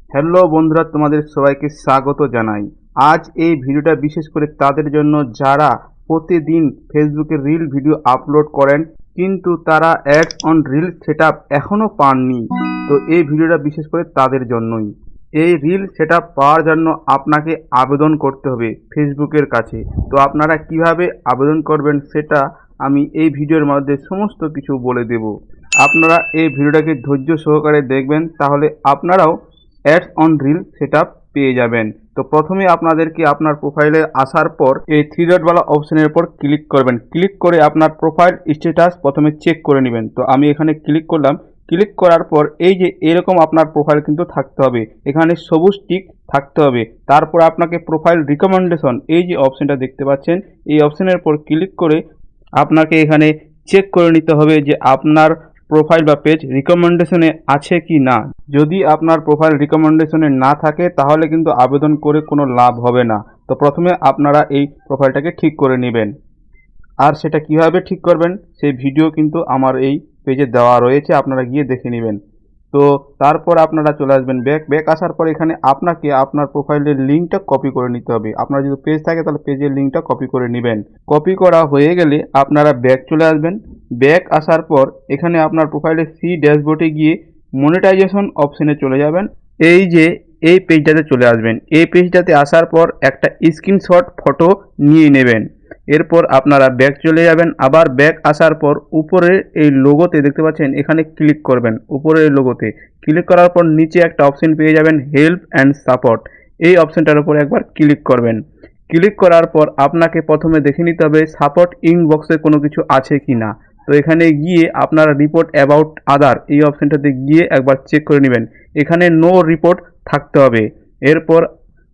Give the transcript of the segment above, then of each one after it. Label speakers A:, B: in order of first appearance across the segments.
A: Hello বন্ধুরা, তোমাদের সবাইকে স্বাগত জানাই। আজ এই ভিডিওটা বিশেষ করে তাদের জন্য যারা প্রতিদিন ফেসবুকে রিল ভিডিও আপলোড করেন কিন্তু তারা অ্যাডস অন রিল সেটআপ এখনও পাননি। তো এই ভিডিওটা বিশেষ করে তাদের জন্যই। এই রিল সেটআপ পাওয়ার জন্য আপনাকে আবেদন করতে হবে ফেসবুকের কাছে। তো আপনারা কিভাবে আবেদন করবেন সেটা আমি এই ভিডিওর মধ্যে সমস্ত কিছু বলে দেব। আপনারা এই ভিডিওটাকে ধৈর্য সহকারে দেখবেন, তাহলে আপনারাও অ্যাডস অন রিল সেটআপ পেয়ে যাবেন। তো প্রথমে আপনাদেরকে আপনার প্রোফাইলে আসার পর এই থ্রি ডটওয়ালা অপশনের উপর ক্লিক করবেন। ক্লিক করে আপনার প্রোফাইল স্ট্যাটাস প্রথমে চেক করে নেবেন। তো আমি এখানে ক্লিক করলাম। ক্লিক করার পর এই যে এরকম আপনার প্রোফাইল কিন্তু থাকতে হবে, এখানে সবুজ টিক থাকতে হবে। তারপর আপনাকে প্রোফাইল রিকমেন্ডেশন এই যে অপশনটা দেখতে পাচ্ছেন, এই অপশনের উপর ক্লিক করে আপনাকে এখানে চেক করে নিতে হবে যে আপনার প্রোফাইল বা পেজ রিকমেন্ডেশনে আছে কি না। যদি আপনার প্রোফাইল রিকমেন্ডেশনে না থাকে তাহলে কিন্তু আবেদন করে কোনো লাভ হবে না। তো প্রথমে আপনারা এই প্রোফাইলটাকে ঠিক করে নেবেন। আর সেটা কিভাবে ঠিক করবেন সেই ভিডিও কিন্তু আমার এই পেজে দেওয়া রয়েছে, আপনারা গিয়ে দেখে নেবেন। তো তারপর আপনারা চলে আসবেন ব্যাক আসার পর এখানে আপনাকে আপনার প্রোফাইলের লিঙ্কটা কপি করে নিতে হবে। আপনার যদি পেজ থাকে তাহলে পেজের লিঙ্কটা কপি করে নেবেন। কপি করা হয়ে গেলে আপনারা ব্যাক চলে আসবেন। ব্যাক আসার পর এখানে আপনার প্রোফাইলের সি ড্যাশবোর্ডে গিয়ে মনিটাইজেশন অপশনে চলে যাবেন। এই যে এই পেজটাতে চলে আসবেন। এই পেজটাতে আসার পর একটা স্ক্রিনশট ফটো নিয়ে নেবেন। এরপর আপনারা ব্যাক চলে যাবেন। আবার ব্যাক আসার পর উপরে এই লোগোতে দেখতে পাচ্ছেন, এখানে ক্লিক করবেন। উপরের লোগোতে ক্লিক করার পর নিচে একটা অপশন পেয়ে যাবেন হেল্প অ্যান্ড সাপোর্ট। এই অপশনটার উপর একবার ক্লিক করবেন। ক্লিক করার পর আপনাকে প্রথমে দেখে নিতে হবে সাপোর্ট ইনবক্সে কোনো কিছু আছে কি না। তো এখানে গিয়ে আপনারা রিপোর্ট অ্যাবাউট আদার এই অপশনটাতে গিয়ে একবার চেক করে নেবেন। এখানে নো রিপোর্ট থাকতে হবে। এরপর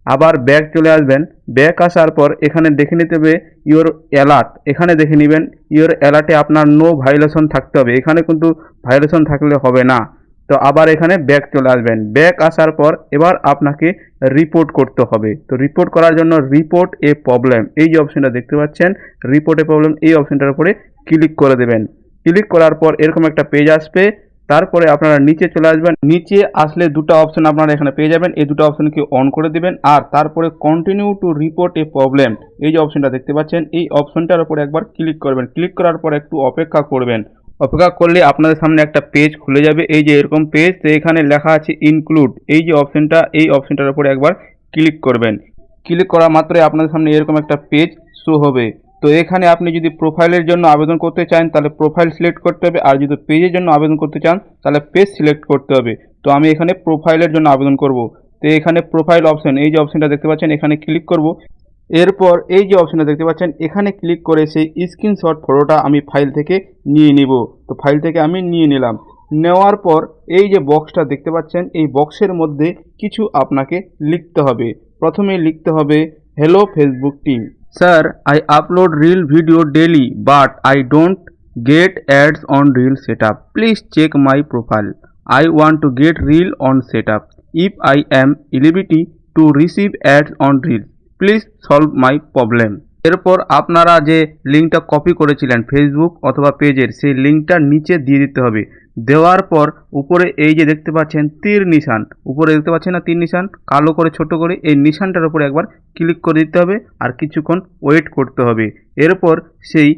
A: আবার ব্যাক চলে আসবেন। ব্যাক আসার পর এখানে দেখে নিতে হবে ইওর অ্যালার্ট। এখানে দেখে নেবেন ইওর অ্যালার্টে আপনার নো ভায়োলেশন থাকতে হবে। এখানে কিন্তু ভায়োলেশন থাকলে হবে না। তো আবার এখানে ব্যাক চলে আসবেন। ব্যাক আসার পর এবার আপনাকে রিপোর্ট করতে হবে। তো রিপোর্ট করার জন্য রিপোর্ট এ প্রবলেম এই যে অপশনটা দেখতে পাচ্ছেন, রিপোর্ট এ প্রবলেম এই অপশনটার উপরে ক্লিক করে দেবেন। ক্লিক করার পর এরকম একটা পেজ আসবে। তারপরে আপনারা নিচে চলে আসবেন। নিচে আসলে দুটো অপশন আপনারা এখানে পেয়ে যাবেন। এই দুটো অপশনকে অন করে দিবেন। আর তারপরে continue to report A problem এই যে অপশনটা দেখতে পাচ্ছেন, এই অপশনটার উপরে একবার ক্লিক করবেন। ক্লিক করার পর একটু অপেক্ষা করবেন। অপেক্ষা করলে আপনাদের সামনে একটা পেজ খুলে যাবে। এই যে এরকম পেজ, তো এখানে লেখা আছে ইনক্লুড এই যে অপশনটা, এই অপশনটার উপরে একবার ক্লিক করবেন। ক্লিক করা মাত্রই আপনাদের সামনে এরকম একটা পেজ শো হবে। তো এখানে আপনি যদি প্রোফাইলের জন্য আবেদন করতে চান তাহলে প্রোফাইল সিলেক্ট করতে হবে, আর যদি পেজের জন্য আবেদন করতে চান তাহলে পেজ সিলেক্ট করতে হবে। তো আমি এখানে প্রোফাইলের জন্য আবেদন করব। তো এখানে প্রোফাইল অপশন এই যে অপশনটা দেখতে পাচ্ছেন, এখানে ক্লিক করব। এরপর এই যে অপশনটা দেখতে পাচ্ছেন, এখানে ক্লিক করে সেই স্ক্রিনশট ফটোটা আমি ফাইল থেকে নিয়ে নিব। তো ফাইল থেকে আমি নিয়ে নিলাম। নেওয়ার পর এই যে বক্সটা দেখতে পাচ্ছেন, এই বক্সের মধ্যে কিছু আপনাকে লিখতে হবে। প্রথমে লিখতে হবে hello Facebook team, sir I upload reel video daily but I don't get ads on reel setup. Please check my profile. I want to get reel on setup. If I am eligibility to receive ads on reel, please solve my problem. এরপর আপনারা যে লিঙ্কটা copy করেছিলেন Facebook অথবা পেজের, সেই লিঙ্কটা নিচে দিয়ে দিতে হবে। দেওয়ার পর উপরে এই যে দেখতে পাচ্ছেন তীর নিশান, উপরে দেখতে পাচ্ছেন না তীর নিশান কালো করে ছোট করে, এই নিশানটার উপরে একবার ক্লিক করে দিতে হবে আর কিছুক্ষণ ওয়েট করতে হবে। এরপর সেই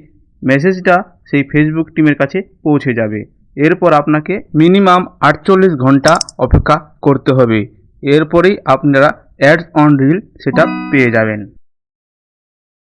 A: মেসেজটা সেই ফেসবুক টিমের কাছে পৌঁছে যাবে। এরপর আপনাকে মিনিমাম 48 ঘন্টা অপেক্ষা করতে হবে। এরপরেই আপনারা অ্যাডস অন রিল সেটা পেয়ে যাবেন।